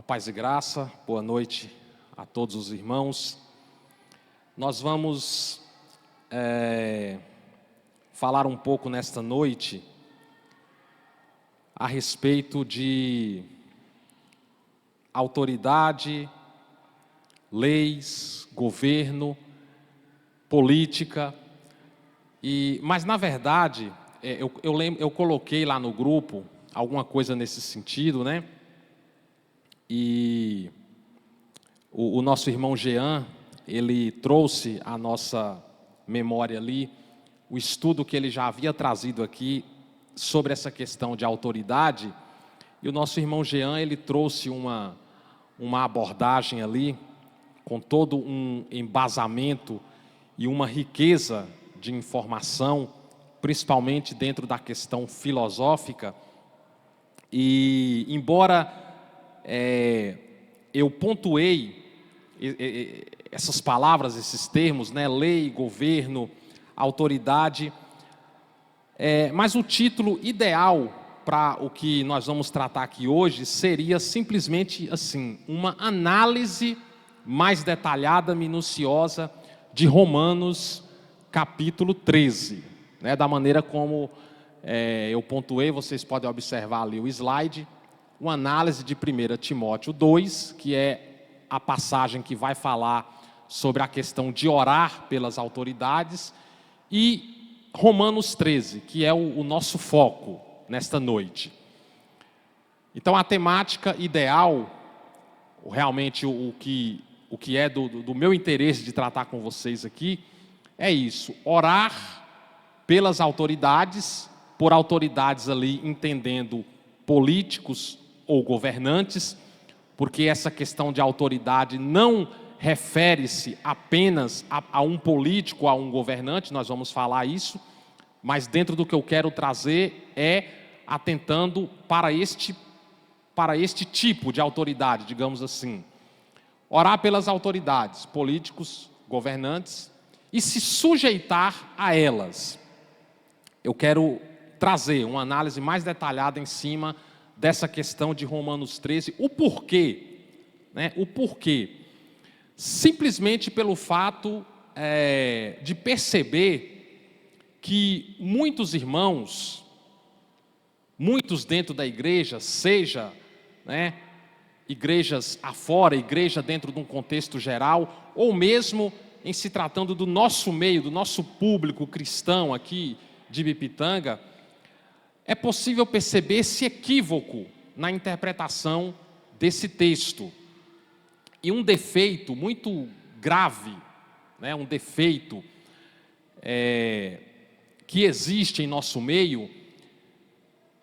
Paz e graça, boa noite a todos os irmãos. Nós vamos falar um pouco nesta noite a respeito de autoridade, leis, governo, política. Mas na verdade, eu coloquei lá no grupo alguma coisa nesse sentido, né? E o nosso irmão Jean, ele trouxe à nossa memória ali o estudo que ele já havia trazido aqui sobre essa questão de autoridade. E o nosso irmão Jean, ele trouxe uma abordagem ali com todo um embasamento e uma riqueza de informação, principalmente dentro da questão filosófica. E embora eu pontuei essas palavras, esses termos, né? Lei, governo, autoridade, mas o título ideal para o que nós vamos tratar aqui hoje seria simplesmente assim, uma análise mais detalhada, minuciosa de Romanos capítulo 13, né? Da maneira como eu pontuei, vocês podem observar ali o slide, uma análise de 1 Timóteo 2, que é a passagem que vai falar sobre a questão de orar pelas autoridades, e Romanos 13, que é o nosso foco nesta noite. Então a temática ideal, realmente o que é do meu interesse de tratar com vocês aqui, é isso: orar pelas autoridades, por autoridades ali entendendo políticos ou governantes, porque essa questão de autoridade não refere-se apenas a um político, a um governante, nós vamos falar isso, mas dentro do que eu quero trazer atentando para este tipo de autoridade, digamos assim. Orar pelas autoridades, políticos, governantes, e se sujeitar a elas. Eu quero trazer uma análise mais detalhada em cima dessa questão de Romanos 13, o porquê, né? O porquê. Simplesmente pelo fato de perceber que muitos irmãos, muitos dentro da igreja, seja, né, igrejas afora, igreja dentro de um contexto geral, ou mesmo em se tratando do nosso meio, do nosso público cristão aqui de Ibipitanga, é possível perceber esse equívoco na interpretação desse texto. E um defeito muito grave, né, um defeito que existe em nosso meio,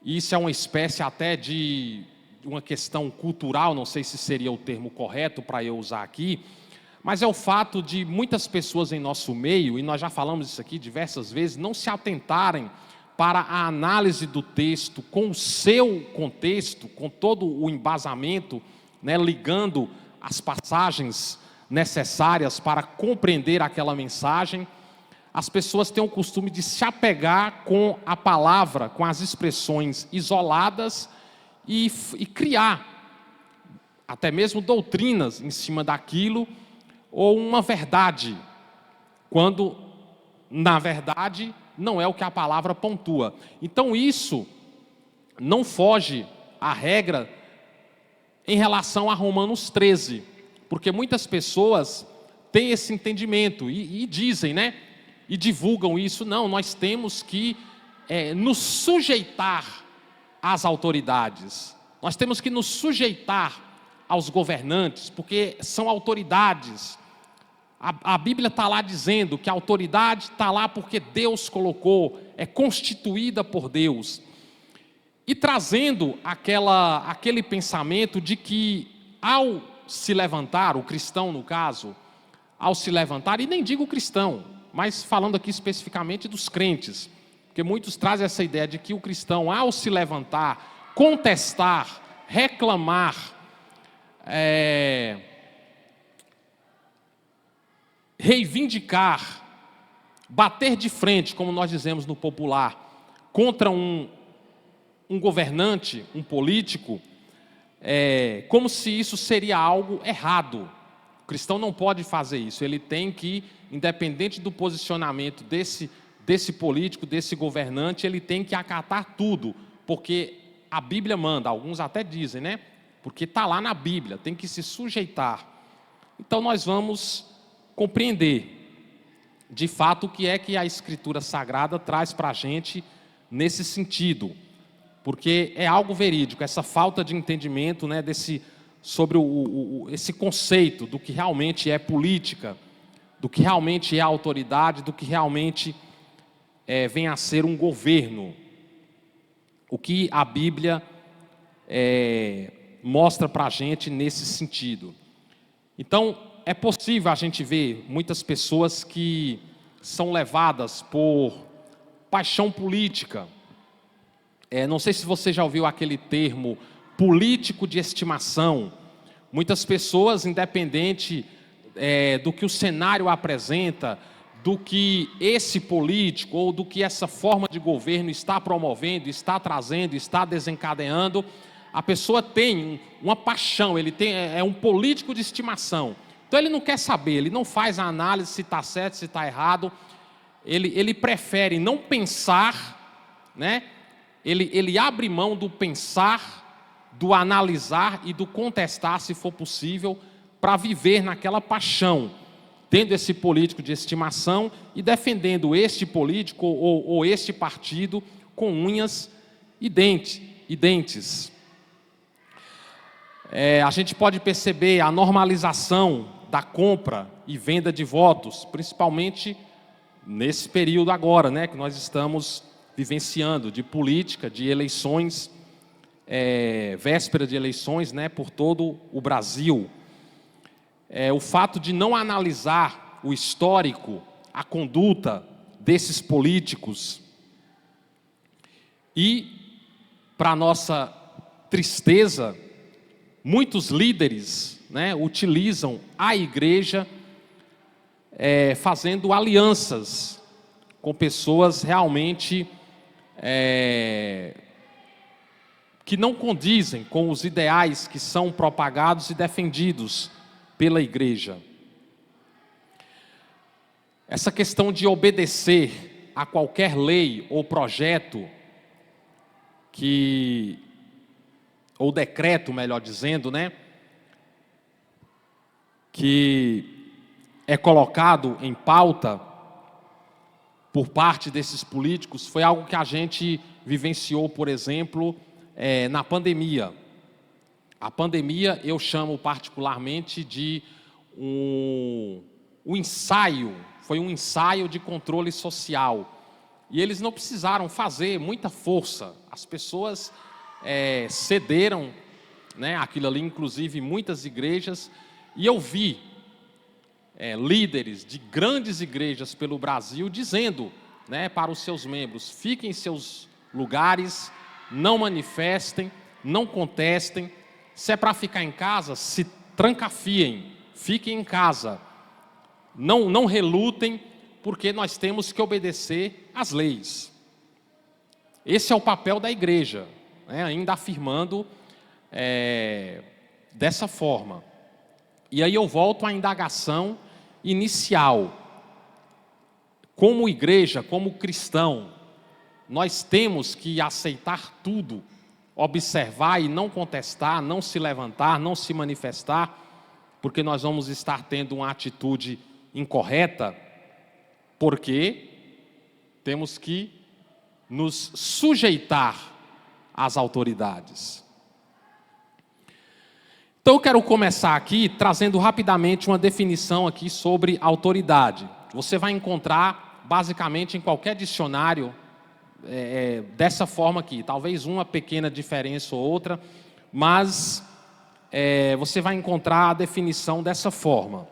e isso é uma espécie até de uma questão cultural, não sei se seria o termo correto para eu usar aqui, mas é o fato de muitas pessoas em nosso meio, e nós já falamos isso aqui diversas vezes, não se atentarem para a análise do texto com o seu contexto, com todo o embasamento, né, ligando as passagens necessárias para compreender aquela mensagem. As pessoas têm o costume de se apegar com a palavra, com as expressões isoladas e criar até mesmo doutrinas em cima daquilo, ou uma verdade, quando na verdade não é o que a palavra pontua. Então isso não foge à regra em relação a Romanos 13, porque muitas pessoas têm esse entendimento e dizem, né, e divulgam isso: não, nós temos que nos sujeitar às autoridades, nós temos que nos sujeitar aos governantes, porque são autoridades. A Bíblia está lá dizendo que a autoridade está lá porque Deus colocou, é constituída por Deus. E trazendo aquele pensamento de que ao se levantar, o cristão no caso, ao se levantar, e nem digo cristão, mas falando aqui especificamente dos crentes, porque muitos trazem essa ideia de que o cristão, ao se levantar, contestar, reclamar, reivindicar, bater de frente, como nós dizemos no popular, contra um governante, um político, como se isso seria algo errado. O cristão não pode fazer isso, ele tem que, independente do posicionamento desse político, desse governante, ele tem que acatar tudo, porque a Bíblia manda, alguns até dizem, né? Porque está lá na Bíblia, tem que se sujeitar. Então nós vamos compreender, de fato, o que é que a Escritura Sagrada traz para a gente nesse sentido. Porque é algo verídico, essa falta de entendimento, né, sobre esse conceito do que realmente é política, do que realmente é autoridade, do que realmente vem a ser um governo. O que a Bíblia mostra para a gente nesse sentido. Então, é possível a gente ver muitas pessoas que são levadas por paixão política. Não sei se você já ouviu aquele termo político de estimação. Muitas pessoas, independente do que o cenário apresenta, do que esse político ou do que essa forma de governo está promovendo, está trazendo, está desencadeando, a pessoa tem uma paixão, é um político de estimação. Então ele não quer saber, ele não faz a análise se está certo, se está errado, ele prefere não pensar, né? Ele abre mão do pensar, do analisar e do contestar, se for possível, para viver naquela paixão, tendo esse político de estimação e defendendo este político ou este partido com unhas e dentes. A gente pode perceber a normalização da compra e venda de votos, principalmente nesse período agora, né, que nós estamos vivenciando, de política, de eleições, véspera de eleições, né, por todo o Brasil. O fato de não analisar o histórico, a conduta desses políticos e, para nossa tristeza, muitos líderes, né, utilizam a igreja fazendo alianças com pessoas realmente que não condizem com os ideais que são propagados e defendidos pela igreja. Essa questão de obedecer a qualquer lei ou projeto ou decreto, melhor dizendo, né, que é colocado em pauta por parte desses políticos, foi algo que a gente vivenciou, por exemplo, na pandemia. A pandemia eu chamo particularmente de um ensaio, foi um ensaio de controle social. E eles não precisaram fazer muita força, as pessoas cederam, né, aquilo ali, inclusive muitas igrejas, e eu vi líderes de grandes igrejas pelo Brasil dizendo, né, para os seus membros: fiquem em seus lugares, não manifestem, não contestem, se é para ficar em casa, se trancafiem, fiquem em casa, não relutem, porque nós temos que obedecer às leis. Esse é o papel da igreja, né, ainda afirmando dessa forma. E aí eu volto à indagação inicial. Como igreja, como cristão, nós temos que aceitar tudo, observar e não contestar, não se levantar, não se manifestar, porque nós vamos estar tendo uma atitude incorreta, porque temos que nos sujeitar às autoridades. Então eu quero começar aqui trazendo rapidamente uma definição aqui sobre autoridade. Você vai encontrar basicamente em qualquer dicionário dessa forma aqui, talvez uma pequena diferença ou outra, mas você vai encontrar a definição dessa forma.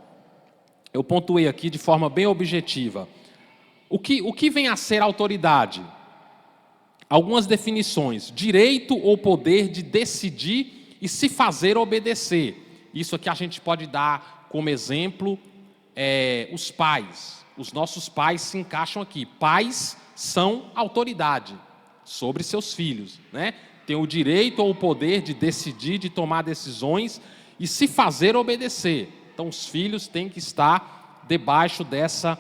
Eu pontuei aqui de forma bem objetiva. O que vem a ser autoridade? Algumas definições: direito ou poder de decidir e se fazer obedecer. Isso aqui a gente pode dar como exemplo os pais. Os nossos pais se encaixam aqui. Pais são autoridade sobre seus filhos, né? tem o direito ou o poder de decidir, de tomar decisões e se fazer obedecer. Então, os filhos têm que estar debaixo dessa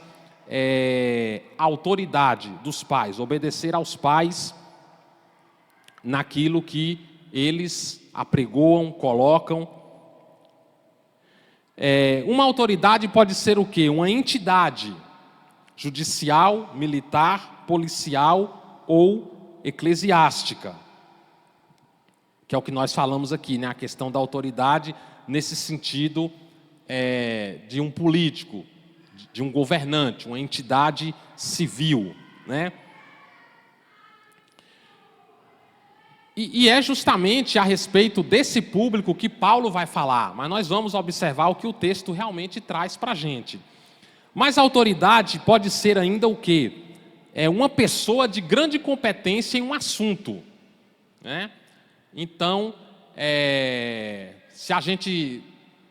autoridade dos pais, obedecer aos pais naquilo que eles apregoam, colocam. Uma autoridade pode ser o quê? Uma entidade judicial, militar, policial ou eclesiástica, que é o que nós falamos aqui, né? A questão da autoridade nesse sentido de um político, de um governante, uma entidade civil, né? E é justamente a respeito desse público que Paulo vai falar, mas nós vamos observar o que o texto realmente traz para a gente. Mas a autoridade pode ser ainda o quê? Uma pessoa de grande competência em um assunto, né? Então, se a gente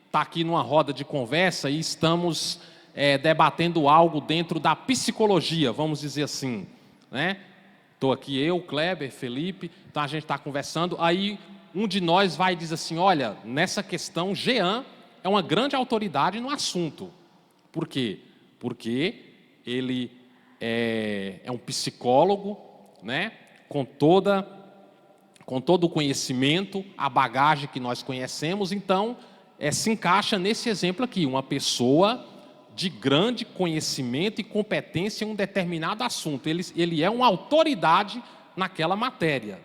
está aqui numa roda de conversa e estamos debatendo algo dentro da psicologia, vamos dizer assim, né? Estou aqui eu, Kleber, Felipe, então a gente está conversando, aí um de nós vai e diz assim, olha, nessa questão, Jean é uma grande autoridade no assunto. Por quê? Porque ele é um psicólogo, né? com todo o conhecimento, a bagagem que nós conhecemos, então se encaixa nesse exemplo aqui, uma pessoa de grande conhecimento e competência em um determinado assunto. Ele é uma autoridade naquela matéria.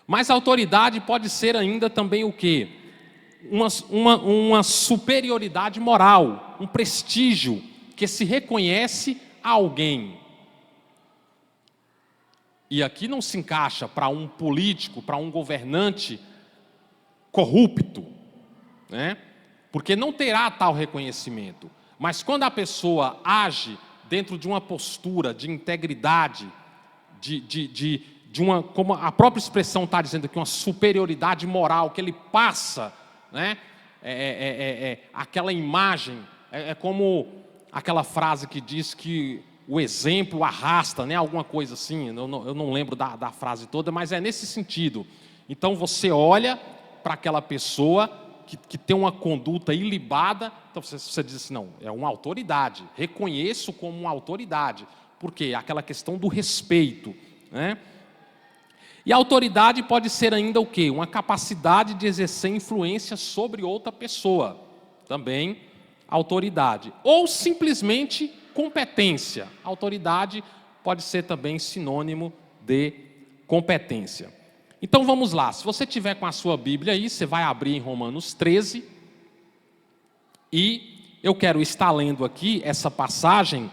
Mas a autoridade pode ser ainda também o quê? Uma superioridade moral, um prestígio que se reconhece a alguém. E aqui não se encaixa para um político, para um governante corrupto, né? Porque não terá tal reconhecimento. Mas quando a pessoa age dentro de uma postura de integridade, de uma, como a própria expressão está dizendo aqui, uma superioridade moral, que ele passa, né? Aquela imagem, como aquela frase que diz que o exemplo arrasta, né? Alguma coisa assim, eu não lembro da frase toda, mas é nesse sentido. Então você olha para aquela pessoa que tem uma conduta ilibada, então você diz assim, não, é uma autoridade, reconheço como uma autoridade. Por quê? Aquela questão do respeito, né? E a autoridade pode ser ainda o quê? Uma capacidade de exercer influência sobre outra pessoa, também autoridade. Ou simplesmente competência. Autoridade pode ser também sinônimo de competência. Então vamos lá, se você tiver com a sua Bíblia aí, você vai abrir em Romanos 13, e eu quero estar lendo aqui essa passagem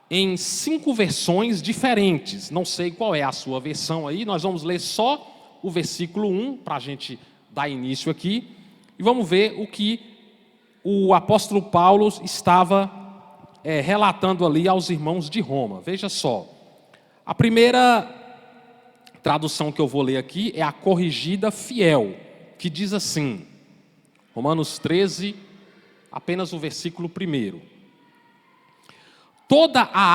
em 5 versões diferentes, não sei qual é a sua versão aí, nós vamos ler só o versículo 1, para a gente dar início aqui, e vamos ver o que o apóstolo Paulo estava relatando ali aos irmãos de Roma. Veja só, a primeira tradução que eu vou ler aqui é a Corrigida Fiel, que diz assim, Romanos 13, apenas o versículo 1. Toda a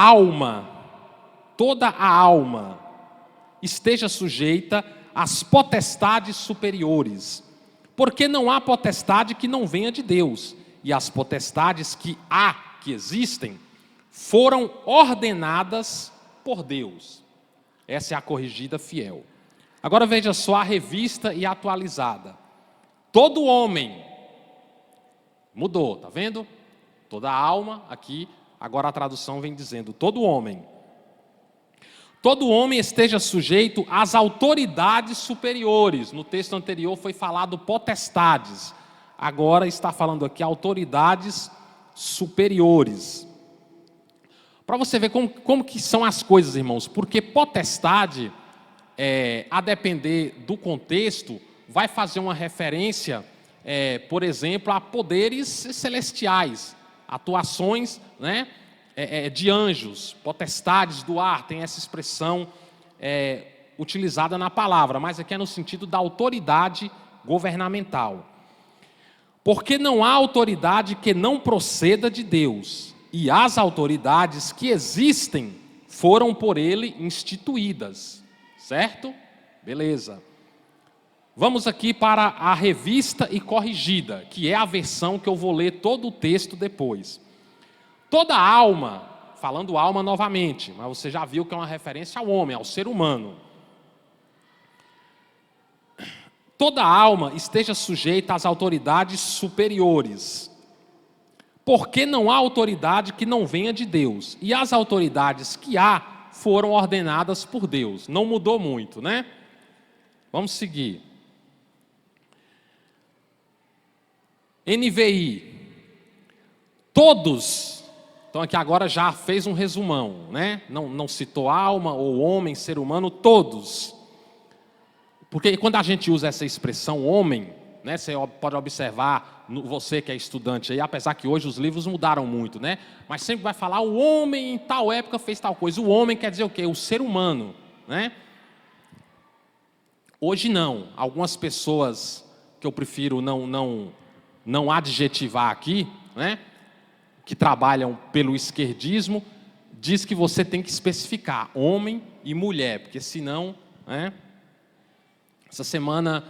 alma esteja sujeita às potestades superiores, porque não há potestade que não venha de Deus, e as potestades que existem, foram ordenadas por Deus. Essa é a Corrigida Fiel. Agora veja só a revista e atualizada. Todo homem, mudou, tá vendo? Toda a alma, aqui, agora a tradução vem dizendo, todo homem esteja sujeito às autoridades superiores. No texto anterior foi falado potestades, agora está falando aqui autoridades superiores. Para você ver como que são as coisas, irmãos, porque potestade, a depender do contexto, vai fazer uma referência, por exemplo, a poderes celestiais, atuações, né, de anjos, potestades do ar, tem essa expressão utilizada na palavra, mas aqui é no sentido da autoridade governamental. Porque não há autoridade que não proceda de Deus, e as autoridades que existem foram por ele instituídas, certo? Beleza. Vamos aqui para a revista e corrigida, que é a versão que eu vou ler todo o texto depois. Toda alma, falando alma novamente, mas você já viu que é uma referência ao homem, ao ser humano. Toda alma esteja sujeita às autoridades superiores, porque não há autoridade que não venha de Deus. E as autoridades que há foram ordenadas por Deus. Não mudou muito, né? Vamos seguir. NVI. Todos, então aqui agora já fez um resumão, né? Não citou alma ou homem, ser humano, todos. Porque quando a gente usa essa expressão homem, né, você pode observar, você que é estudante aí, apesar que hoje os livros mudaram muito, né? Mas sempre vai falar o homem em tal época fez tal coisa. O homem quer dizer o quê? O ser humano, né? Hoje não. Algumas pessoas que eu prefiro não adjetivar aqui, né, que trabalham pelo esquerdismo, diz que você tem que especificar homem e mulher, porque senão, né? Essa semana,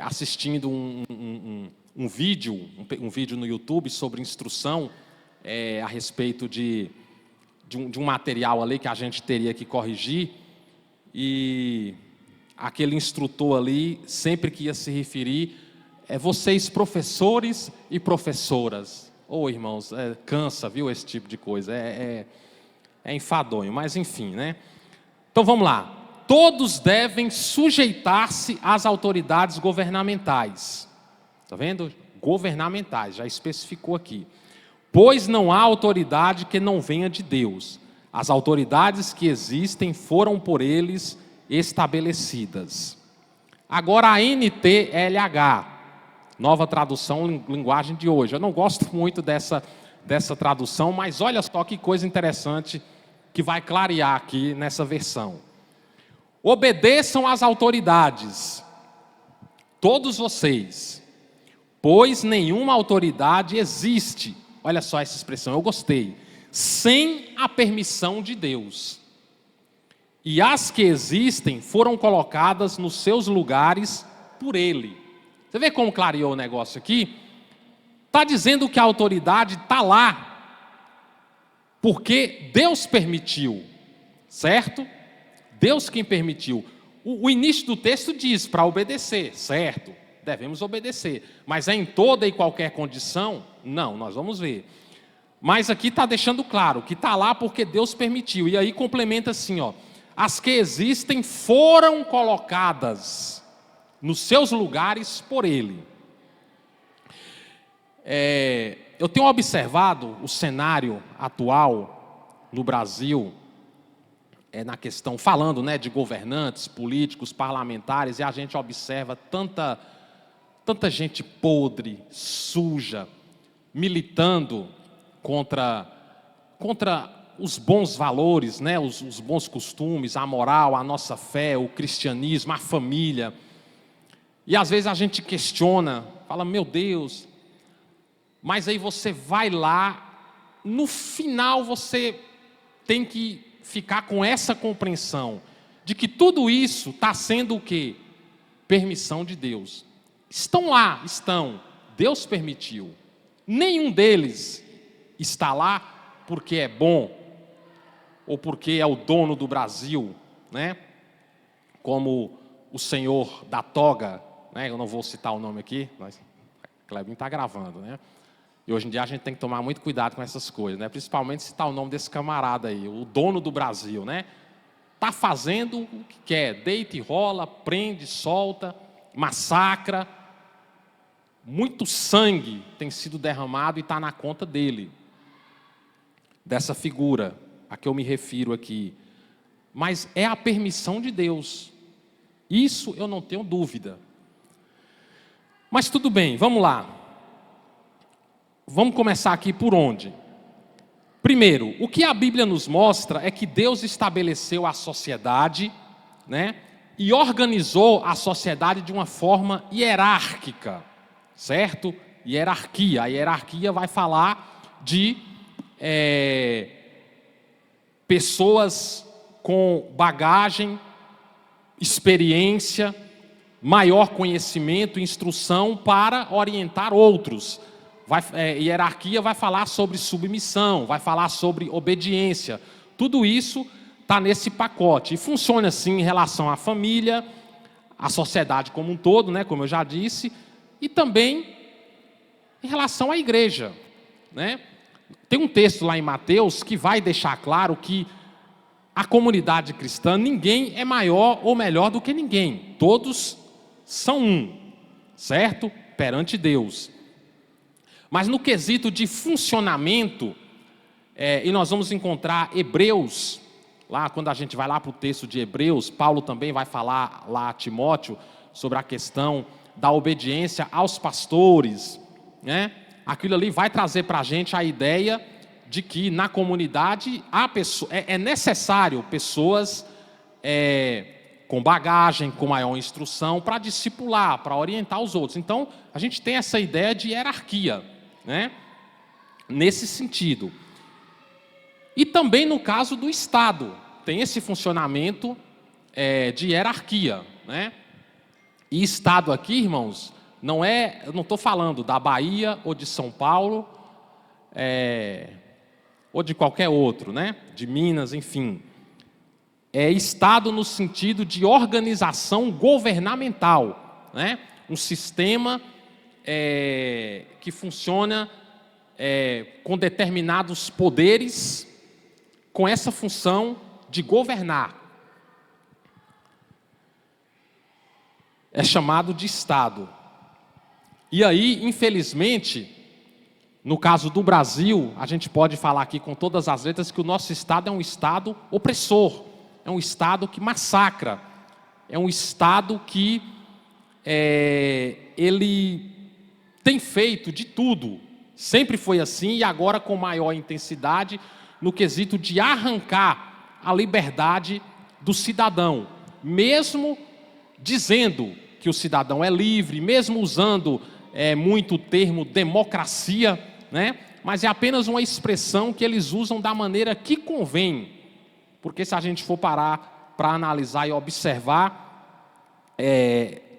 assistindo um vídeo no YouTube sobre instrução a respeito de um material ali que a gente teria que corrigir, e aquele instrutor ali, sempre que ia se referir, vocês professores e professoras. Ô, irmãos, cansa, viu, esse tipo de coisa, é enfadonho, mas enfim, né? Então vamos lá. Todos devem sujeitar-se às autoridades governamentais. Está vendo? Governamentais, já especificou aqui. Pois não há autoridade que não venha de Deus. As autoridades que existem foram por eles estabelecidas. Agora a NTLH, nova tradução, linguagem de hoje. Eu não gosto muito dessa tradução, mas olha só que coisa interessante que vai clarear aqui nessa versão. Obedeçam às autoridades, todos vocês, pois nenhuma autoridade existe, olha só essa expressão, eu gostei, sem a permissão de Deus. E as que existem foram colocadas nos seus lugares por Ele. Você vê como clareou o negócio aqui? Está dizendo que a autoridade está lá, porque Deus permitiu, certo? Deus quem permitiu. O início do texto diz para obedecer, certo? Devemos obedecer. Mas é em toda e qualquer condição? Não, nós vamos ver. Mas aqui está deixando claro que está lá porque Deus permitiu. E aí complementa assim, ó. As que existem foram colocadas nos seus lugares por Ele. Eu tenho observado o cenário atual no Brasil, na questão, falando, né, de governantes, políticos, parlamentares, e a gente observa tanta gente podre, suja, militando contra os bons valores, né, os bons costumes, a moral, a nossa fé, o cristianismo, a família. E às vezes a gente questiona, fala, meu Deus, mas aí você vai lá, no final você tem que ficar com essa compreensão de que tudo isso está sendo o quê? Permissão de Deus. Estão lá, estão. Deus permitiu. Nenhum deles está lá porque é bom ou porque é o dono do Brasil, né? Como o senhor da toga, né? Eu não vou citar o nome aqui, mas a Clebinho está gravando, né? E hoje em dia a gente tem que tomar muito cuidado com essas coisas, né? Principalmente citar o nome desse camarada aí, o dono do Brasil, né? Está fazendo o que quer, deita e rola, prende, solta, massacra. Muito sangue tem sido derramado e está na conta dele, dessa figura a que eu me refiro aqui. Mas é a permissão de Deus. Isso eu não tenho dúvida. Mas tudo bem, vamos lá. Vamos começar aqui por onde? Primeiro, o que a Bíblia nos mostra é que Deus estabeleceu a sociedade, né, e organizou a sociedade de uma forma hierárquica, certo? Hierarquia. A hierarquia vai falar de pessoas com bagagem experiência, maior conhecimento, instrução para orientar outros. Hierarquia vai falar sobre submissão, vai falar sobre obediência. Tudo isso está nesse pacote. E funciona assim em relação à família, à sociedade como um todo, né, como eu já disse, e também em relação à igreja, né? Tem um texto lá em Mateus que vai deixar claro que a comunidade cristã, ninguém é maior ou melhor do que ninguém. Todos são um, certo? Perante Deus. Mas no quesito de funcionamento, e nós vamos encontrar Hebreus, lá quando a gente vai lá para o texto de Hebreus, Paulo também vai falar lá a Timóteo sobre a questão da obediência aos pastores, né? Aquilo ali vai trazer para a gente a ideia de que na comunidade é necessário pessoas com bagagem, com maior instrução, para discipular, para orientar os outros. Então, a gente tem essa ideia de hierarquia, né? Nesse sentido. E também no caso do Estado, tem esse funcionamento de hierarquia, né? E Estado aqui, irmãos, eu não estou falando da Bahia ou de São Paulo, ou de qualquer outro, né? De Minas, enfim. É Estado no sentido de organização governamental, né? Um sistema que funciona com determinados poderes, com essa função de governar. É chamado de Estado. E aí, infelizmente, no caso do Brasil, a gente pode falar aqui com todas as letras que o nosso Estado é um Estado opressor, é um Estado que massacra, é um Estado que ele tem feito de tudo, sempre foi assim e agora com maior intensidade no quesito de arrancar a liberdade do cidadão, mesmo dizendo que o cidadão é livre, mesmo usando muito o termo democracia, né? Mas é apenas uma expressão que eles usam da maneira que convém, porque se a gente for parar para analisar e observar,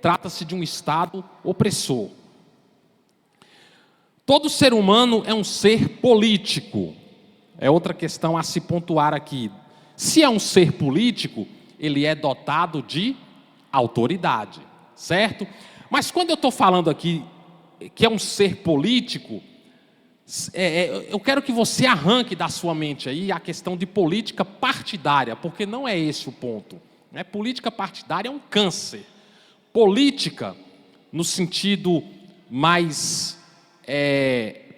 trata-se de um Estado opressor. Todo ser humano é um ser político, é outra questão a se pontuar aqui. Se é um ser político, ele é dotado de autoridade, certo? Mas quando eu estou falando aqui que é um ser político, eu quero que você arranque da sua mente aí a questão de política partidária, porque não é esse o ponto, né? Política partidária é um câncer. Política, no sentido mais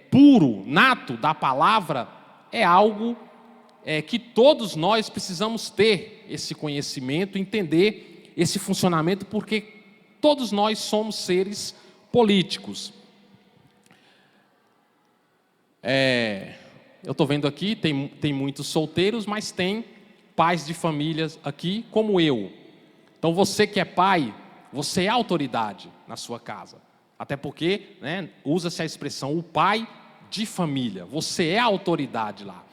puro, nato da palavra, é algo que todos nós precisamos ter esse conhecimento, entender esse funcionamento, porque todos nós somos seres políticos. Eu estou vendo aqui, tem muitos solteiros, mas tem pais de famílias aqui, como eu. Então você que é pai, você é autoridade na sua casa. Até porque, né, usa-se a expressão o pai de família. Você é a autoridade lá.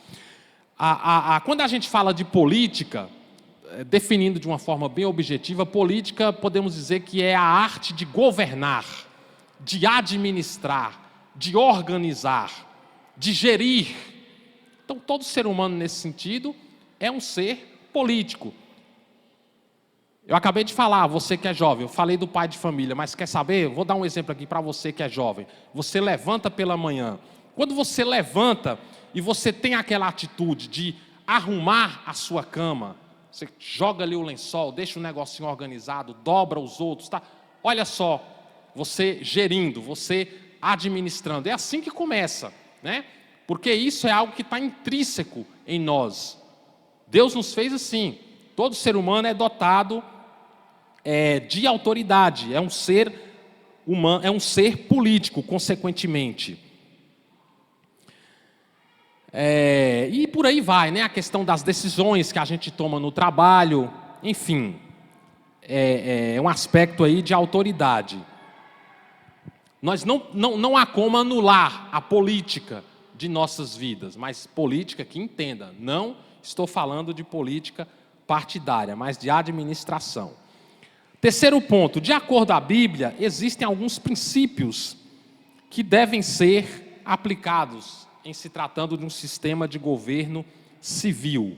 Quando a gente fala de política, definindo de uma forma bem objetiva, política podemos dizer que é a arte de governar, de administrar, de organizar, de gerir. Então todo ser humano nesse sentido é um ser político. Eu acabei de falar, você que é jovem, eu falei do pai de família, mas quer saber? Vou dar um exemplo aqui para você que é jovem. Você levanta pela manhã. Quando você levanta e você tem aquela atitude de arrumar a sua cama, você joga ali o lençol, deixa o negocinho organizado, dobra os outros, tá? Olha só, você gerindo, você administrando. É assim que começa, né? Porque isso é algo que está intrínseco em nós. Deus nos fez assim. Todo ser humano é dotado de autoridade, é um ser humano, é um ser político, consequentemente. E por aí vai, né? A questão das decisões que a gente toma no trabalho, enfim, é um aspecto aí de autoridade. Nós não há como anular a política de nossas vidas, mas política que entenda, não estou falando de política partidária, mas de administração. Terceiro ponto, de acordo com a Bíblia, existem alguns princípios que devem ser aplicados em se tratando de um sistema de governo civil,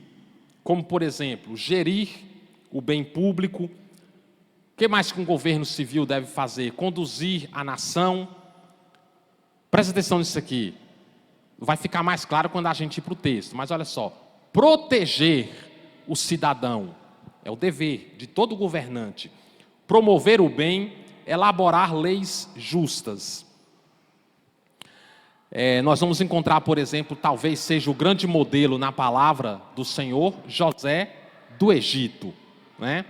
como, por exemplo, gerir o bem público. O que mais que um governo civil deve fazer? Conduzir a nação. Presta atenção nisso aqui. Vai ficar mais claro quando a gente ir para o texto, mas olha só. Proteger o cidadão é o dever de todo governante. Promover o bem, elaborar leis justas. Nós vamos encontrar, por exemplo, talvez seja o grande modelo na palavra do Senhor, José do Egito, né?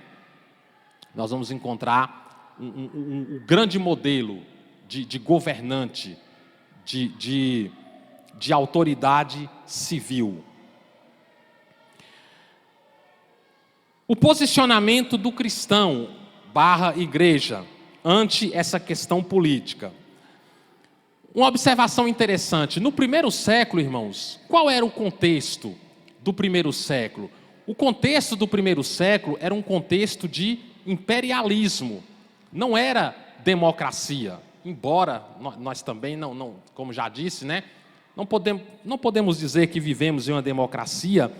Nós vamos encontrar um grande modelo de governante, de autoridade civil. O posicionamento do cristão / igreja ante essa questão política. Uma observação interessante, no primeiro século, irmãos, qual era o contexto do primeiro século? O contexto do primeiro século era um contexto de imperialismo, não era democracia, embora nós também, não, como já disse, né, não podemos dizer que vivemos em uma democracia,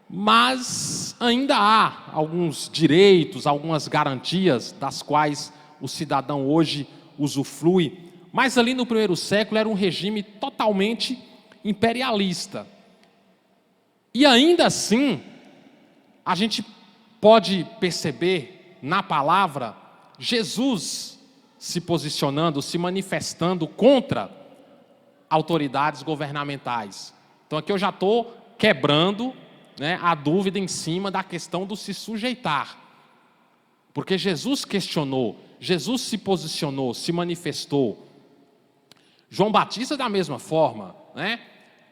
mas ainda há alguns direitos, algumas garantias das quais o cidadão hoje usufrui. Mas ali no primeiro século era um regime totalmente imperialista. E ainda assim, a gente pode perceber na palavra Jesus se posicionando, se manifestando contra autoridades governamentais. Então aqui eu já estou quebrando, né, a dúvida em cima da questão do se sujeitar. Porque Jesus questionou, Jesus se posicionou, se manifestou. João Batista da mesma forma, né?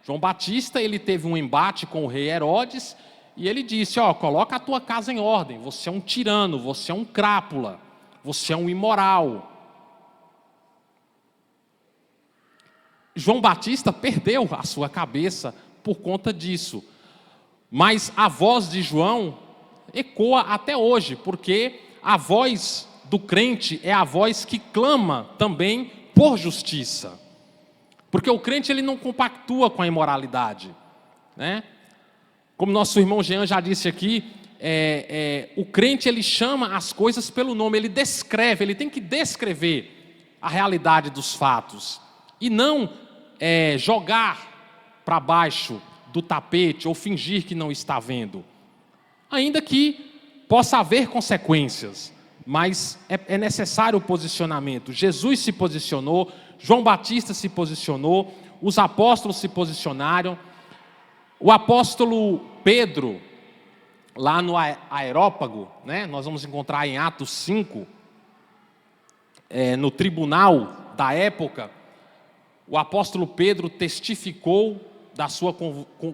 João Batista, ele teve um embate com o rei Herodes e ele disse, coloca a tua casa em ordem, você é um tirano, você é um crápula, você é um imoral. João Batista perdeu a sua cabeça por conta disso. Mas a voz de João ecoa até hoje, porque a voz do crente é a voz que clama também por justiça. Porque o crente ele não compactua com a imoralidade, né? Como nosso irmão Jean já disse aqui, o crente ele chama as coisas pelo nome, ele descreve, ele tem que descrever a realidade dos fatos e não jogar para baixo do tapete ou fingir que não está vendo, ainda que possa haver consequências, mas é necessário o posicionamento. Jesus se posicionou, João Batista se posicionou, os apóstolos se posicionaram, o apóstolo Pedro, lá no Areópago, né, nós vamos encontrar em Atos 5, no tribunal da época, o apóstolo Pedro testificou da sua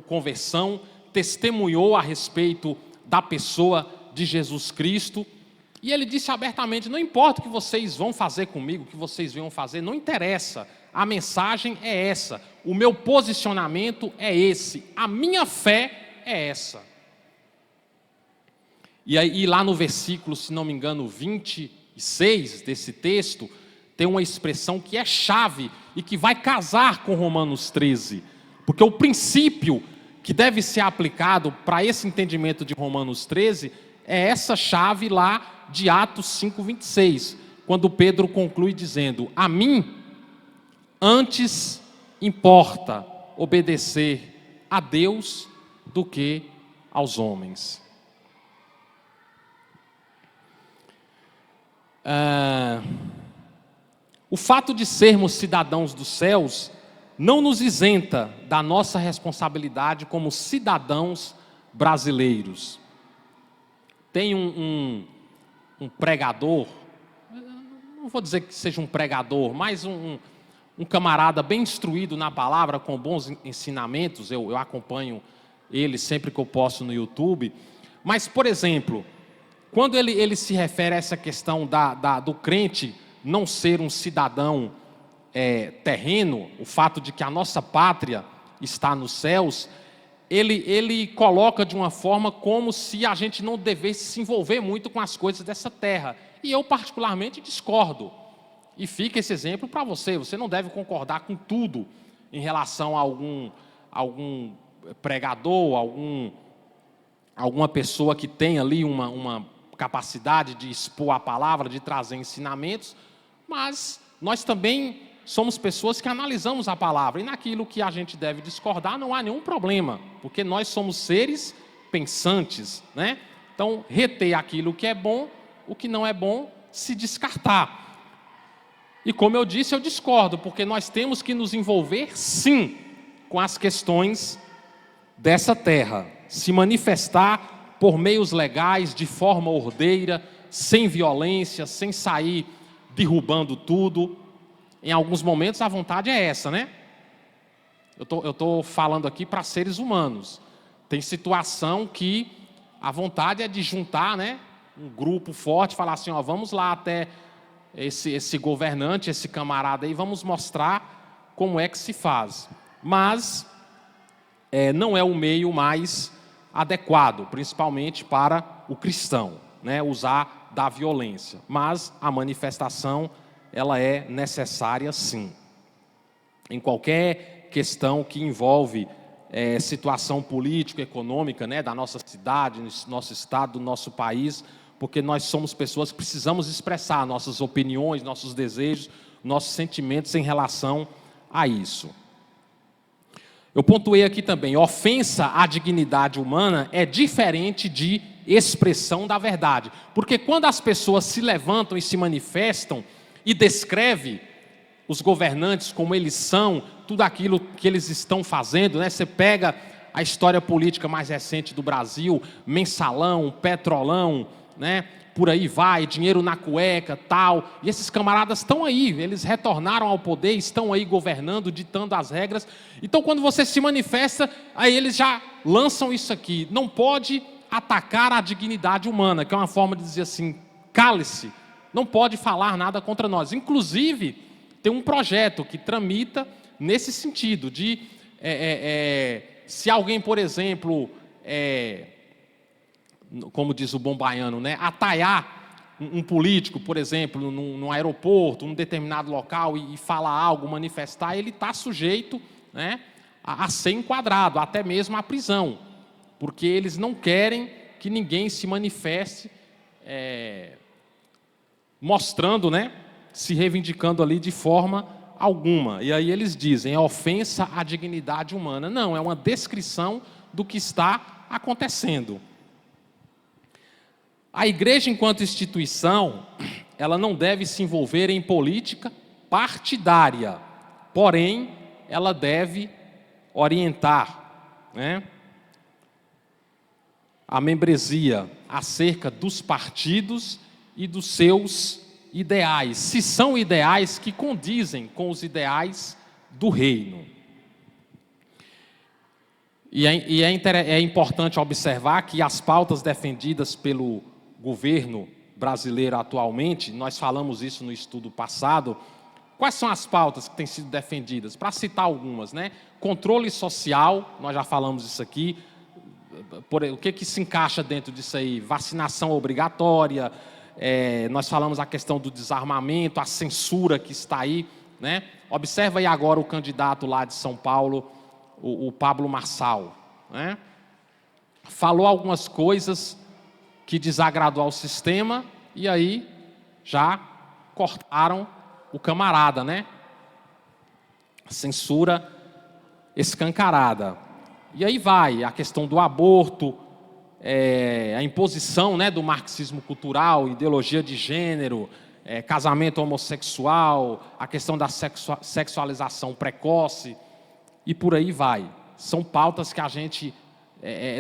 conversão, testemunhou a respeito da pessoa de Jesus Cristo, e ele disse abertamente, não importa o que vocês vão fazer comigo, o que vocês venham fazer, não interessa, a mensagem é essa, o meu posicionamento é esse, a minha fé é essa. E lá no versículo, se não me engano, 26 desse texto, tem uma expressão que é chave e que vai casar com Romanos 13, porque o princípio que deve ser aplicado para esse entendimento de Romanos 13 é essa chave lá de Atos 5:26, quando Pedro conclui dizendo, a mim antes importa obedecer a Deus do que aos homens. O fato de sermos cidadãos dos céus não nos isenta da nossa responsabilidade como cidadãos brasileiros. Tem um pregador, não vou dizer que seja um pregador, mas um camarada bem instruído na palavra, com bons ensinamentos, eu acompanho ele sempre que eu posso no YouTube, mas, por exemplo, quando ele se refere a essa questão do crente não ser um cidadão terreno, o fato de que a nossa pátria está nos céus, ele coloca de uma forma como se a gente não devesse se envolver muito com as coisas dessa terra. E eu, particularmente, discordo. E fica esse exemplo para você. Você não deve concordar com tudo em relação a algum pregador, alguma pessoa que tem ali uma capacidade de expor a palavra, de trazer ensinamentos, mas nós também somos pessoas que analisamos a palavra, e naquilo que a gente deve discordar não há nenhum problema, porque nós somos seres pensantes, né? Então, reter aquilo que é bom, o que não é bom, se descartar. E como eu disse, eu discordo, porque nós temos que nos envolver, sim, com as questões dessa terra, se manifestar por meios legais, de forma ordeira, sem violência, sem sair derrubando tudo. Em alguns momentos a vontade é essa, né? Eu estou falando aqui para seres humanos. Tem situação que a vontade é de juntar, né, um grupo forte, falar assim, ó, vamos lá até esse governante, esse camarada aí, vamos mostrar como é que se faz. Mas não é o meio mais adequado, principalmente para o cristão, né, usar da violência. Mas a manifestação, ela é necessária, sim. Em qualquer questão que envolve situação política, econômica, né, da nossa cidade, nosso estado, do nosso país, porque nós somos pessoas que precisamos expressar nossas opiniões, nossos desejos, nossos sentimentos em relação a isso. Eu pontuei aqui também, ofensa à dignidade humana é diferente de expressão da verdade. Porque quando as pessoas se levantam e se manifestam e descrevem os governantes como eles são, tudo aquilo que eles estão fazendo, né? Você pega a história política mais recente do Brasil, mensalão, petrolão, né? Por aí vai, dinheiro na cueca, tal. E esses camaradas estão aí, eles retornaram ao poder, estão aí governando, ditando as regras. Então, quando você se manifesta, aí eles já lançam isso aqui. Não pode atacar a dignidade humana, que é uma forma de dizer assim, cale-se, não pode falar nada contra nós. Inclusive, tem um projeto que tramita nesse sentido, de se alguém, por exemplo, como diz o bom baiano, né, ataiar um político, por exemplo, num aeroporto, num determinado local e falar algo, manifestar, ele está sujeito, né, a ser enquadrado, até mesmo à prisão, porque eles não querem que ninguém se manifeste mostrando, né, se reivindicando ali de forma alguma. E aí eles dizem, é ofensa à dignidade humana. Não, é uma descrição do que está acontecendo. A igreja, enquanto instituição, ela não deve se envolver em política partidária, porém, ela deve orientar, né, a membresia acerca dos partidos e dos seus ideais, se são ideais que condizem com os ideais do reino. E é importante observar que as pautas defendidas pelo governo brasileiro atualmente, nós falamos isso no estudo passado, quais são as pautas que têm sido defendidas? Para citar algumas, né? Controle social, nós já falamos isso aqui, o que se encaixa dentro disso aí? Vacinação obrigatória, nós falamos a questão do desarmamento, a censura que está aí, né? Observa aí agora o candidato lá de São Paulo, o Pablo Marçal, né? Falou algumas coisas que desagradou ao sistema e aí já cortaram o camarada, né? Censura escancarada. E aí vai a questão do aborto, a imposição, né, do marxismo cultural, ideologia de gênero, casamento homossexual, a questão da sexualização precoce e por aí vai. São pautas que a gente...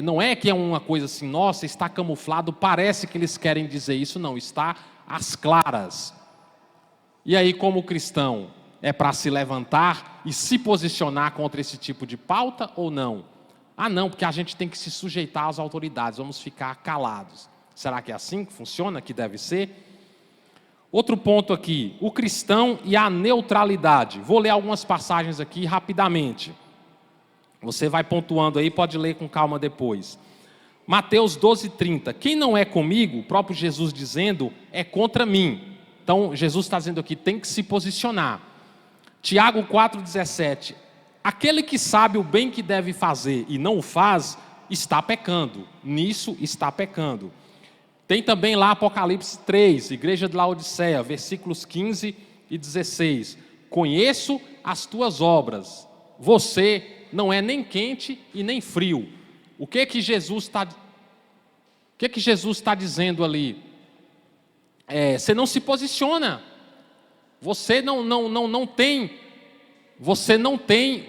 não é que é uma coisa assim, nossa, está camuflado, parece que eles querem dizer isso, não, está às claras. E aí, como cristão, é para se levantar e se posicionar contra esse tipo de pauta ou não? Ah, não, porque a gente tem que se sujeitar às autoridades, vamos ficar calados. Será que é assim que funciona, que deve ser? Outro ponto aqui, o cristão e a neutralidade. Vou ler algumas passagens aqui rapidamente. Você vai pontuando aí, pode ler com calma depois. Mateus 12:30. Quem não é comigo, o próprio Jesus dizendo, é contra mim. Então, Jesus está dizendo aqui, tem que se posicionar. Tiago 4,17. Aquele que sabe o bem que deve fazer e não o faz, está pecando. Nisso está pecando. Tem também lá Apocalipse 3, Igreja de Laodiceia, versículos 15 e 16. Conheço as tuas obras. Você não é nem quente e nem frio. O que que Jesus está dizendo ali? Você não se posiciona. Você não tem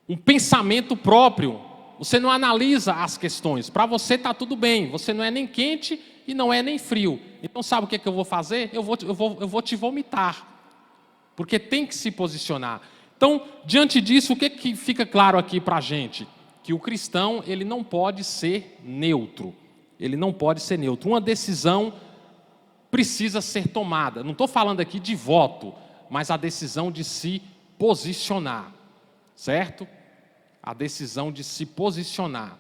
um pensamento próprio. Você não analisa as questões. Para você está tudo bem. Você não é nem quente e não é nem frio. Então sabe o que eu vou fazer? Eu vou te vomitar. Porque tem que se posicionar. Então, diante disso, o que fica claro aqui para a gente? Que o cristão, ele não pode ser neutro. Ele não pode ser neutro. Uma decisão precisa ser tomada. Não estou falando aqui de voto, mas a decisão de se posicionar. Certo? A decisão de se posicionar.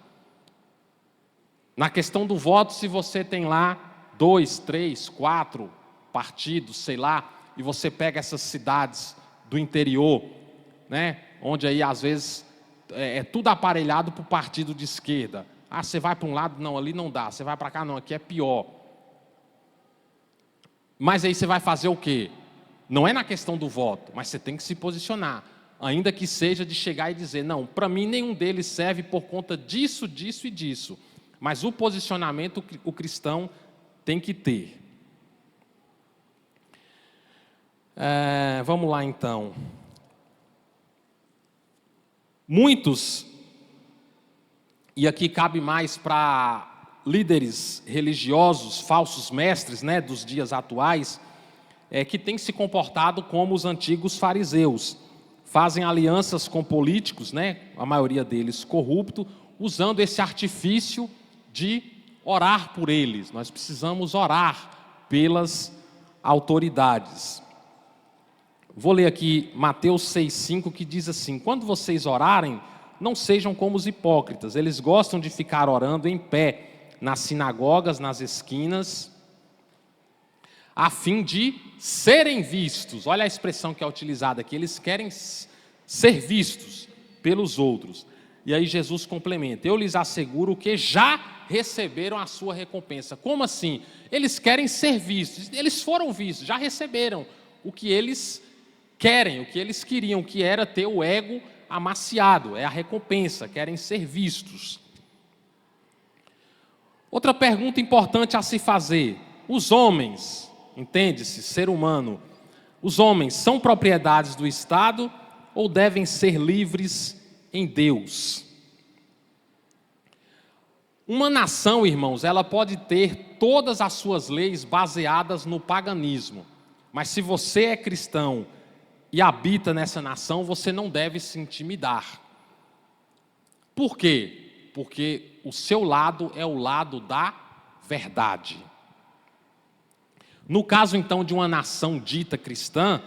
Na questão do voto, se você tem lá 2, 3, 4 partidos, sei lá, e você pega essas cidades do interior, né, onde aí às vezes é tudo aparelhado para o partido de esquerda. Ah, você vai para um lado, não, ali não dá. Você vai para cá, não, aqui é pior. Mas aí você vai fazer o quê? Não é na questão do voto, mas você tem que se posicionar. Ainda que seja de chegar e dizer, não, para mim nenhum deles serve por conta disso, disso e disso. Mas o posicionamento o cristão tem que ter. Vamos lá então. Muitos, e aqui cabe mais para líderes religiosos, falsos mestres, né, dos dias atuais, que têm se comportado como os antigos fariseus. Fazem alianças com políticos, né, a maioria deles corrupto, usando esse artifício de orar por eles. Nós precisamos orar pelas autoridades. Vou ler aqui Mateus 6,5, que diz assim: quando vocês orarem, não sejam como os hipócritas. Eles gostam de ficar orando em pé, nas sinagogas, nas esquinas, a fim de serem vistos. Olha a expressão que é utilizada aqui. Eles querem ser vistos pelos outros. E aí Jesus complementa: eu lhes asseguro que já receberam a sua recompensa. Como assim? Eles querem ser vistos. Eles foram vistos, já receberam o que eles querem, o que eles queriam, que era ter o ego amaciado. É a recompensa, querem ser vistos. Outra pergunta importante a se fazer: os homens, entende-se, ser humano, os homens são propriedades do Estado ou devem ser livres em Deus? Uma nação, irmãos, ela pode ter todas as suas leis baseadas no paganismo, mas se você é cristão e habita nessa nação, você não deve se intimidar. Por quê? Porque o seu lado é o lado da verdade. No caso, então, de uma nação dita cristã,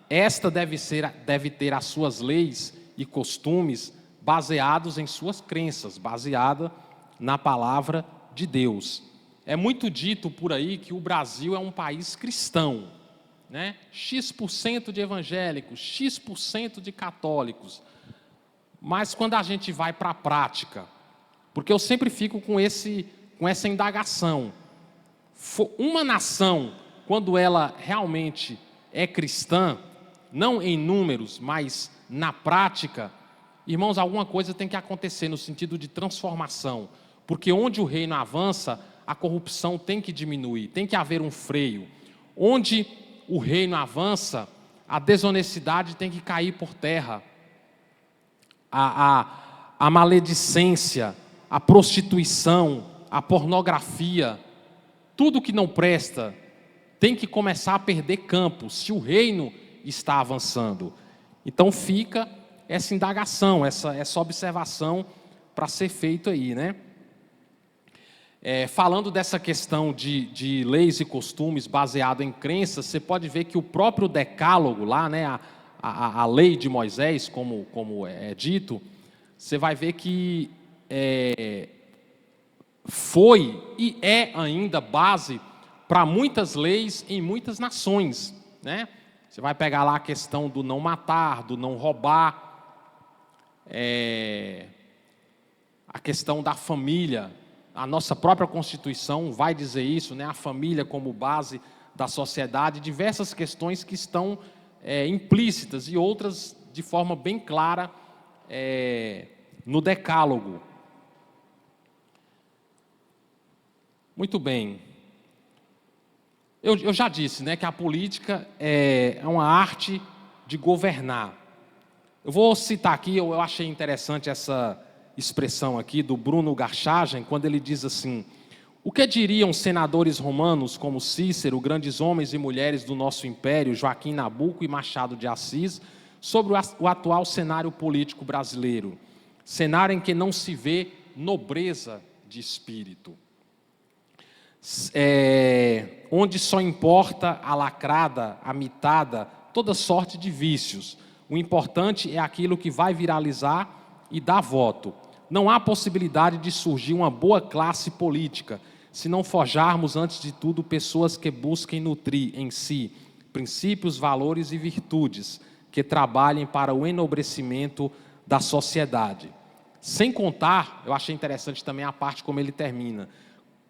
esta deve ter as suas leis e costumes baseados em suas crenças, baseada na palavra de Deus. É muito dito por aí que o Brasil é um país cristão, né? X% de evangélicos, X% de católicos. Mas quando a gente vai para a prática, porque eu sempre fico com essa indagação, uma nação, quando ela realmente é cristã, não em números, mas na prática, irmãos, alguma coisa tem que acontecer no sentido de transformação, porque onde o reino avança, a corrupção tem que diminuir, tem que haver um freio. Onde o reino avança, a desonestidade tem que cair por terra, a maledicência, a prostituição, a pornografia, tudo que não presta tem que começar a perder campo, se o reino está avançando. Então fica essa indagação, essa observação para ser feito aí, né? Falando dessa questão de leis e costumes baseado em crenças, você pode ver que o próprio decálogo lá, né, a lei de Moisés, como é dito, você vai ver que foi e é ainda base para muitas leis em muitas nações, né? Você vai pegar lá a questão do não matar, do não roubar, a questão da família. A nossa própria Constituição vai dizer isso, né? A família como base da sociedade, diversas questões que estão implícitas e outras de forma bem clara no Decálogo. Muito bem. Eu já disse, né, que a política é uma arte de governar. Eu vou citar aqui, eu achei interessante essa expressão aqui do Bruno Garchagem, quando ele diz assim: o que diriam senadores romanos como Cícero, grandes homens e mulheres do nosso império, Joaquim Nabuco e Machado de Assis, sobre o atual cenário político brasileiro? Cenário em que não se vê nobreza de espírito. Onde só importa a lacrada, a mitada, toda sorte de vícios. O importante é aquilo que vai viralizar e dar voto. Não há possibilidade de surgir uma boa classe política se não forjarmos, antes de tudo, pessoas que busquem nutrir em si princípios, valores e virtudes, que trabalhem para o enobrecimento da sociedade. Sem contar, eu achei interessante também a parte como ele termina,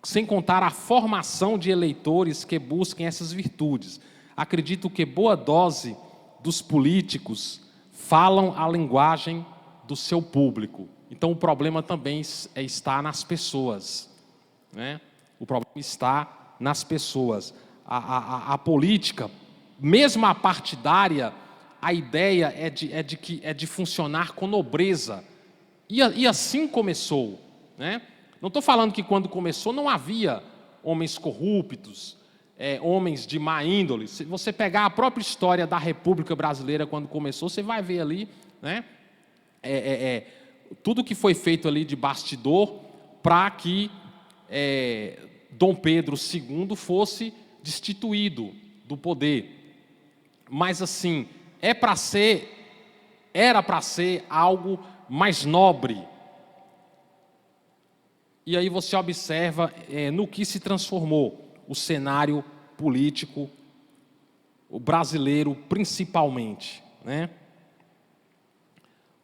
sem contar a formação de eleitores que busquem essas virtudes. Acredito que boa dose dos políticos falam a linguagem do seu público. Então, o problema também está nas pessoas, né? O problema está nas pessoas. A política, mesmo a partidária, a ideia é de funcionar com nobreza. E assim começou, né? Não estou falando que quando começou não havia homens corruptos, homens de má índole. Se você pegar a própria história da República Brasileira quando começou, você vai ver ali, né, tudo que foi feito ali de bastidor para que Dom Pedro II fosse destituído do poder. Mas assim, era para ser algo mais nobre. E aí você observa no que se transformou o cenário político, o brasileiro principalmente, né?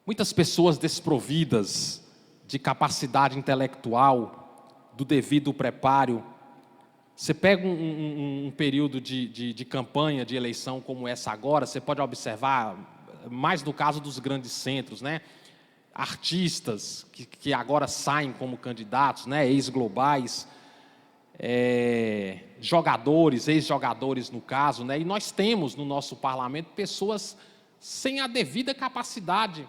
Muitas pessoas desprovidas de capacidade intelectual, do devido preparo. Você pega um período de campanha, de eleição como essa agora, você pode observar, mais no caso dos grandes centros, né? Artistas que agora saem como candidatos, né, ex-globais, jogadores, ex-jogadores no caso, né, e nós temos no nosso parlamento pessoas sem a devida capacidade,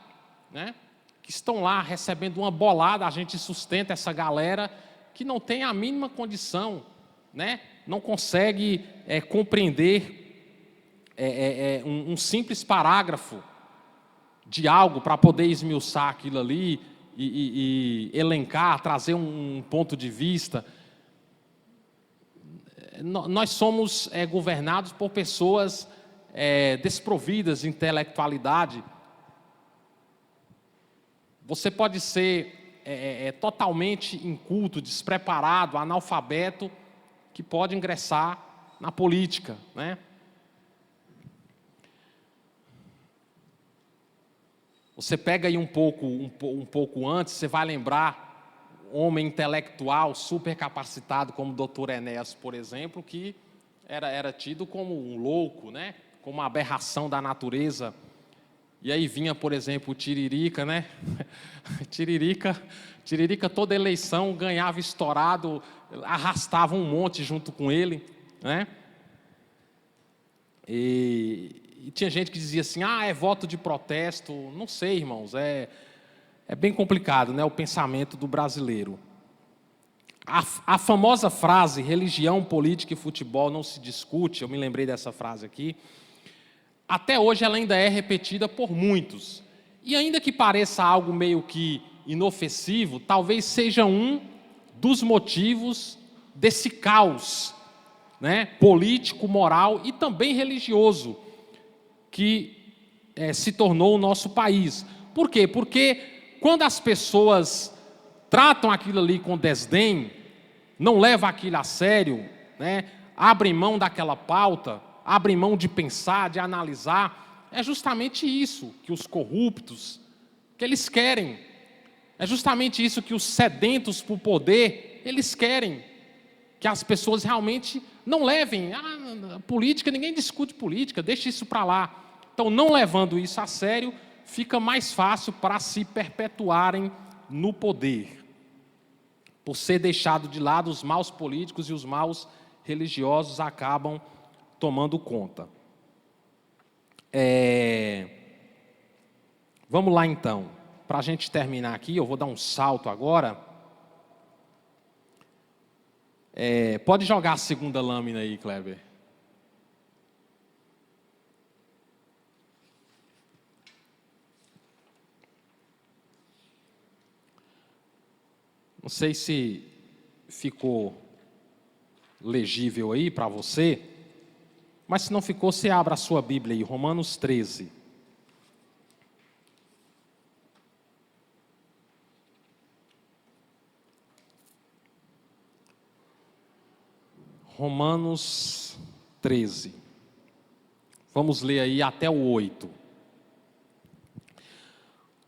né, que estão lá recebendo uma bolada. A gente sustenta essa galera que não tem a mínima condição, né, não consegue compreender um simples parágrafo de algo para poder esmiuçar aquilo ali e elencar, trazer um ponto de vista. Nós somos governados por pessoas desprovidas de intelectualidade. Você pode ser totalmente inculto, despreparado, analfabeto, que pode ingressar na política, né? Você pega aí um pouco antes, você vai lembrar um homem intelectual super capacitado como o Dr. Enéas, por exemplo, que era tido como um louco, né? Como uma aberração da natureza. E aí vinha, por exemplo, o Tiririca, né? Tiririca toda eleição ganhava estourado, arrastava um monte junto com ele, né? E tinha gente que dizia assim: é voto de protesto. Não sei, irmãos, é bem complicado, né, o pensamento do brasileiro. A famosa frase, religião, política e futebol não se discute, eu me lembrei dessa frase aqui, até hoje ela ainda é repetida por muitos. E ainda que pareça algo meio que inofensivo, talvez seja um dos motivos desse caos, né, político, moral e também religioso, que se tornou o nosso país. Por quê? Porque quando as pessoas tratam aquilo ali com desdém, não levam aquilo a sério, né? Abrem mão daquela pauta, abrem mão de pensar, de analisar, é justamente isso que os corruptos, que eles querem. É justamente isso que os sedentos por poder, eles querem. Que as pessoas realmente não levem. Política, ninguém discute política, deixa isso para lá. Então, não levando isso a sério, fica mais fácil para se perpetuarem no poder. Por ser deixado de lado, os maus políticos e os maus religiosos acabam tomando conta. Vamos lá então. Para a gente terminar aqui, eu vou dar um salto agora. Pode jogar a segunda lâmina aí, Kleber. Não sei se ficou legível aí para você, mas se não ficou, você abra a sua Bíblia aí, Romanos 13. Romanos 13. Vamos ler aí até o 8.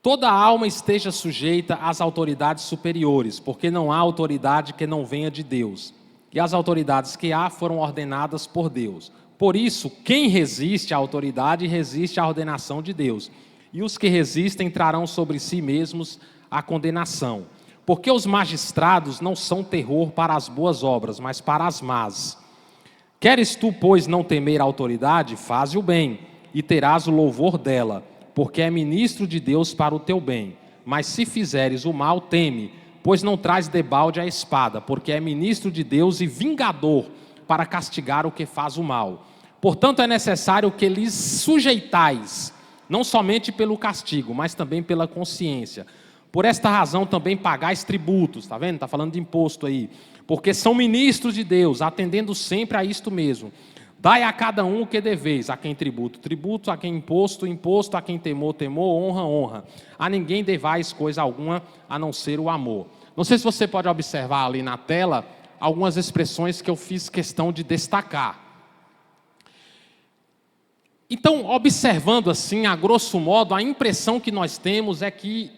Toda alma esteja sujeita às autoridades superiores, porque não há autoridade que não venha de Deus. E as autoridades que há foram ordenadas por Deus. Por isso, quem resiste à autoridade resiste à ordenação de Deus. E os que resistem trarão sobre si mesmos a condenação. Porque os magistrados não são terror para as boas obras, mas para as más. Queres tu, pois, não temer a autoridade? Faze o bem, e terás o louvor dela, porque é ministro de Deus para o teu bem. Mas se fizeres o mal, teme, pois não traz debalde a espada, porque é ministro de Deus e vingador para castigar o que faz o mal. Portanto, é necessário que lhes sujeitais, não somente pelo castigo, mas também pela consciência. Por esta razão também pagais tributos, está vendo? Está falando de imposto aí. Porque são ministros de Deus, atendendo sempre a isto mesmo. Dai a cada um o que deveis, a quem tributo, tributo, a quem imposto, imposto, a quem temor, temor, honra, honra. A ninguém devais coisa alguma, a não ser o amor. Não sei se você pode observar ali na tela algumas expressões que eu fiz questão de destacar. Então, observando assim, a grosso modo, a impressão que nós temos é que,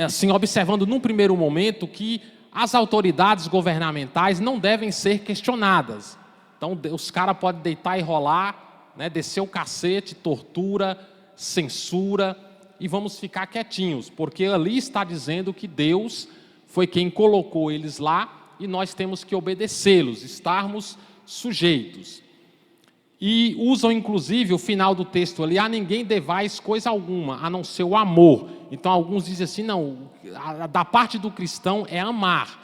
assim, observando num primeiro momento, que as autoridades governamentais não devem ser questionadas. Então, os caras podem deitar e rolar, né, descer o cacete, tortura, censura, e vamos ficar quietinhos, porque ali está dizendo que Deus foi quem colocou eles lá e nós temos que obedecê-los, estarmos sujeitos. E usam inclusive o final do texto ali, a ninguém devais coisa alguma, a não ser o amor. Então alguns dizem assim, não, da parte do cristão é amar.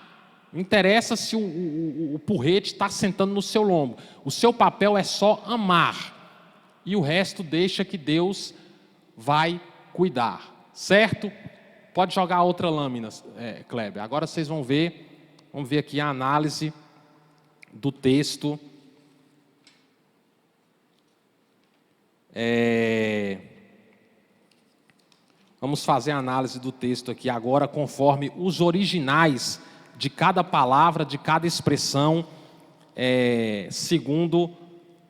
Não interessa se o porrete está sentando no seu lombo. O seu papel é só amar. E o resto deixa que Deus vai cuidar. Certo? Pode jogar outra lâmina, Kleber. Agora vocês vamos ver aqui a análise do texto. Vamos fazer a análise do texto aqui agora conforme os originais de cada palavra, de cada expressão, segundo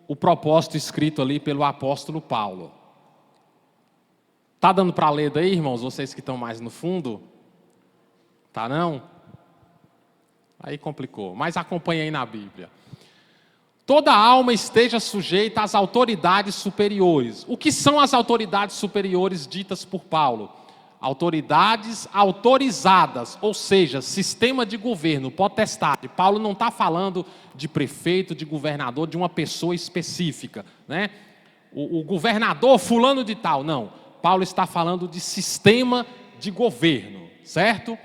o propósito escrito ali pelo apóstolo Paulo. Está dando para ler daí, irmãos, vocês que estão mais no fundo? Tá não? Aí complicou, mas acompanha aí na Bíblia. Toda alma esteja sujeita às autoridades superiores. O que são as autoridades superiores ditas por Paulo? Autoridades autorizadas, ou seja, sistema de governo, potestade. Paulo não está falando de prefeito, de governador, de uma pessoa específica, né? O governador fulano de tal, não. Paulo está falando de sistema de governo, certo?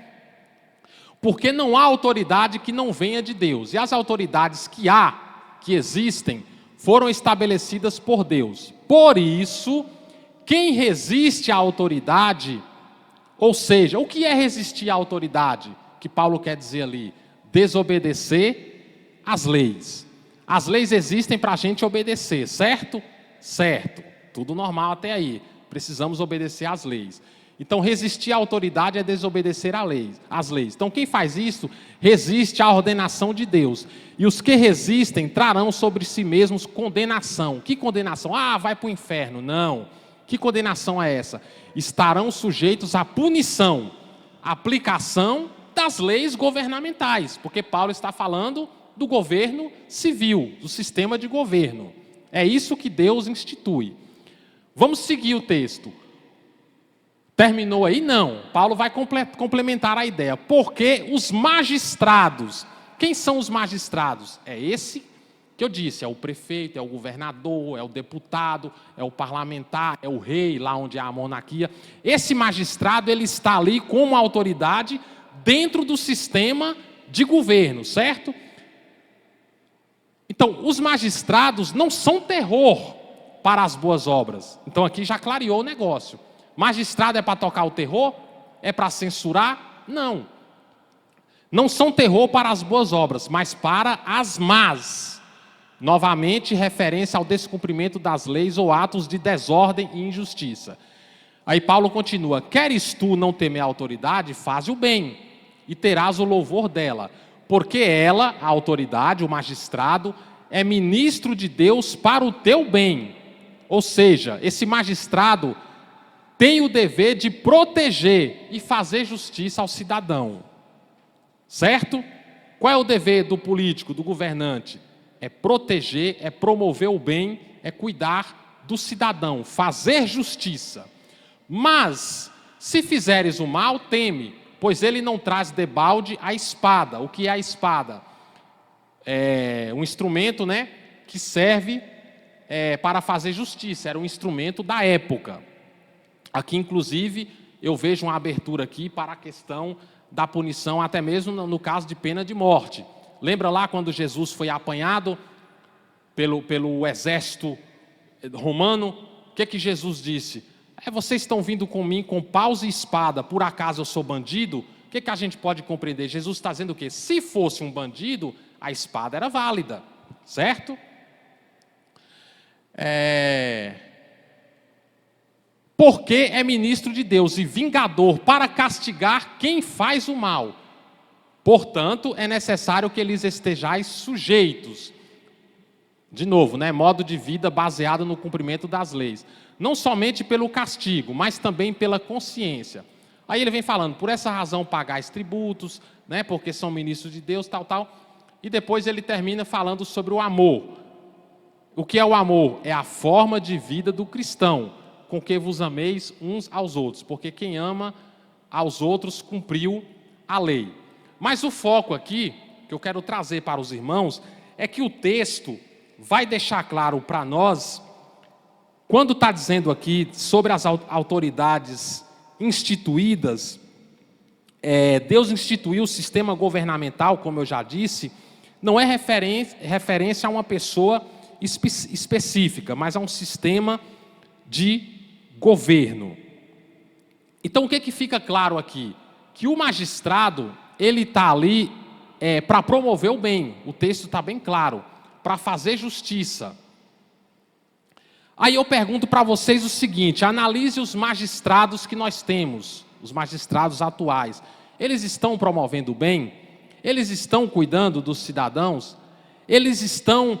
Porque não há autoridade que não venha de Deus. E as autoridades que existem, foram estabelecidas por Deus. Por isso, quem resiste à autoridade, ou seja, o que é resistir à autoridade? Que Paulo quer dizer ali? Desobedecer às leis. As leis existem para a gente obedecer, certo? Certo. tudo normal até aí. Precisamos obedecer às leis. Então, resistir à autoridade é desobedecer às leis. Então, quem faz isso, resiste à ordenação de Deus. E os que resistem trarão sobre si mesmos condenação. Que condenação? Ah, vai para o inferno. Não. Que condenação é essa? Estarão sujeitos à punição, aplicação das leis governamentais. Porque Paulo está falando do governo civil, do sistema de governo. É isso que Deus institui. Vamos seguir o texto. Terminou aí? Não. Paulo vai complementar a ideia. Porque os magistrados, quem são os magistrados? É esse que eu disse, é o prefeito, é o governador, é o deputado, é o parlamentar, é o rei, lá onde há a monarquia. Esse magistrado, ele está ali como autoridade dentro do sistema de governo, certo? Então, os magistrados não são terror para as boas obras. Então, aqui já clareou o negócio. Magistrado é para tocar o terror? É para censurar? Não. Não são terror para as boas obras, mas para as más. Novamente, referência ao descumprimento das leis ou atos de desordem e injustiça. Aí Paulo continua: queres tu não temer a autoridade, faze o bem, e terás o louvor dela, porque ela, a autoridade, o magistrado, é ministro de Deus para o teu bem. Ou seja, esse magistrado tem o dever de proteger e fazer justiça ao cidadão. Certo? Qual é o dever do político, do governante? É proteger, é promover o bem, é cuidar do cidadão, fazer justiça. Mas, se fizeres o mal, teme, pois ele não traz debalde a espada. O que é a espada? É um instrumento, né, que serve para fazer justiça, era um instrumento da época. Aqui, inclusive, eu vejo uma abertura aqui para a questão da punição, até mesmo no caso de pena de morte. Lembra lá quando Jesus foi apanhado pelo exército romano? O que Jesus disse? Vocês estão vindo com mim com paus e espada, por acaso eu sou bandido? O que a gente pode compreender? Jesus está dizendo o quê? Se fosse um bandido, a espada era válida, certo? Porque é ministro de Deus e vingador para castigar quem faz o mal. Portanto, é necessário que eles estejais sujeitos. De novo, né? Modo de vida baseado no cumprimento das leis. Não somente pelo castigo, mas também pela consciência. Aí ele vem falando, por essa razão pagais tributos, né? Porque são ministros de Deus, tal. E depois ele termina falando sobre o amor. O que é o amor? É a forma de vida do cristão, com que vos ameis uns aos outros. Porque quem ama aos outros cumpriu a lei. Mas o foco aqui, que eu quero trazer para os irmãos, é que o texto vai deixar claro para nós, quando está dizendo aqui sobre as autoridades instituídas, Deus instituiu o sistema governamental, como eu já disse, não é referência a uma pessoa específica, mas a um sistema de governo. Então o que fica claro aqui? Que o magistrado, ele está ali para promover o bem, o texto está bem claro, para fazer justiça. Aí eu pergunto para vocês o seguinte, analise os magistrados que nós temos, os magistrados atuais. Eles estão promovendo o bem? Eles estão cuidando dos cidadãos? Eles estão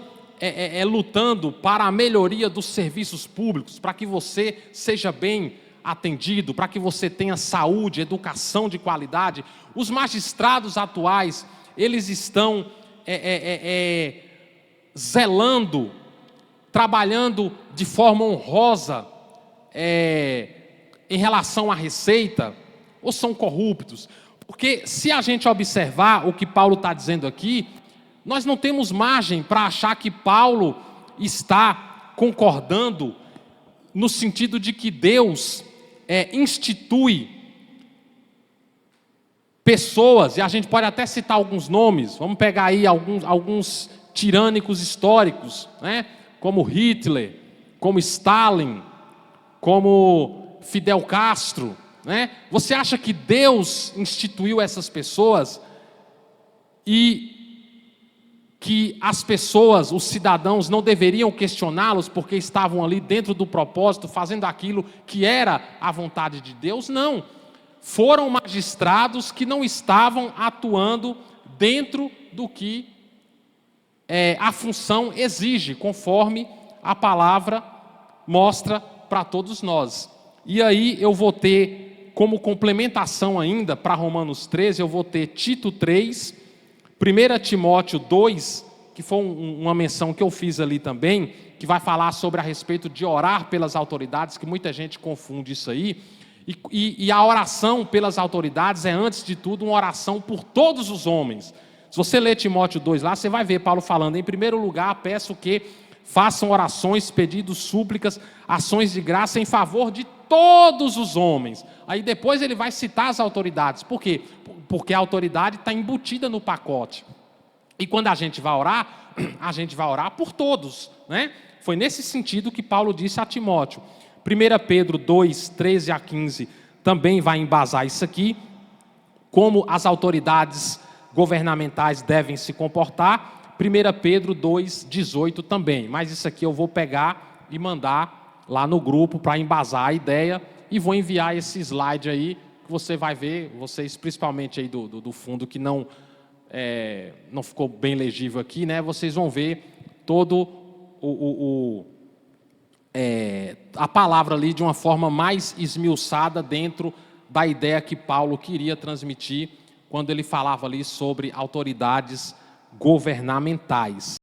lutando para a melhoria dos serviços públicos, para que você seja bem atendido, para que você tenha saúde, educação de qualidade? Os magistrados atuais, eles estão zelando, trabalhando de forma honrosa em relação à receita, ou são corruptos? Porque se a gente observar o que Paulo está dizendo aqui, nós não temos margem para achar que Paulo está concordando no sentido de que Deus institui pessoas, e a gente pode até citar alguns nomes, vamos pegar aí alguns tirânicos históricos, né? Como Hitler, como Stalin, como Fidel Castro, né? Você acha que Deus instituiu essas pessoas e que as pessoas, os cidadãos, não deveriam questioná-los porque estavam ali dentro do propósito, fazendo aquilo que era a vontade de Deus? Não. Foram magistrados que não estavam atuando dentro do que a função exige, conforme a palavra mostra para todos nós. E aí eu vou ter, como complementação ainda, para Romanos 13, eu vou ter Tito 3, 1 Timóteo 2, que foi uma menção que eu fiz ali também, que vai falar sobre a respeito de orar pelas autoridades, que muita gente confunde isso aí. E a oração pelas autoridades é, antes de tudo, uma oração por todos os homens. Se você ler Timóteo 2 lá, você vai ver Paulo falando: em primeiro lugar, peço que façam orações, pedidos, súplicas, ações de graça em favor de todos os homens. Aí depois ele vai citar as autoridades. Por quê? Porque a autoridade está embutida no pacote. E quando a gente vai orar por todos, né? Foi nesse sentido que Paulo disse a Timóteo. 1 Pedro 2, 13 a 15 também vai embasar isso aqui, como as autoridades governamentais devem se comportar. 1 Pedro 2, 18 também, mas isso aqui eu vou pegar e mandar lá no grupo para embasar a ideia, e vou enviar esse slide aí, que você vai ver, vocês principalmente aí do fundo, que não ficou bem legível aqui, né? Vocês vão ver todo a palavra ali de uma forma mais esmiuçada dentro da ideia que Paulo queria transmitir quando ele falava ali sobre autoridades governamentais.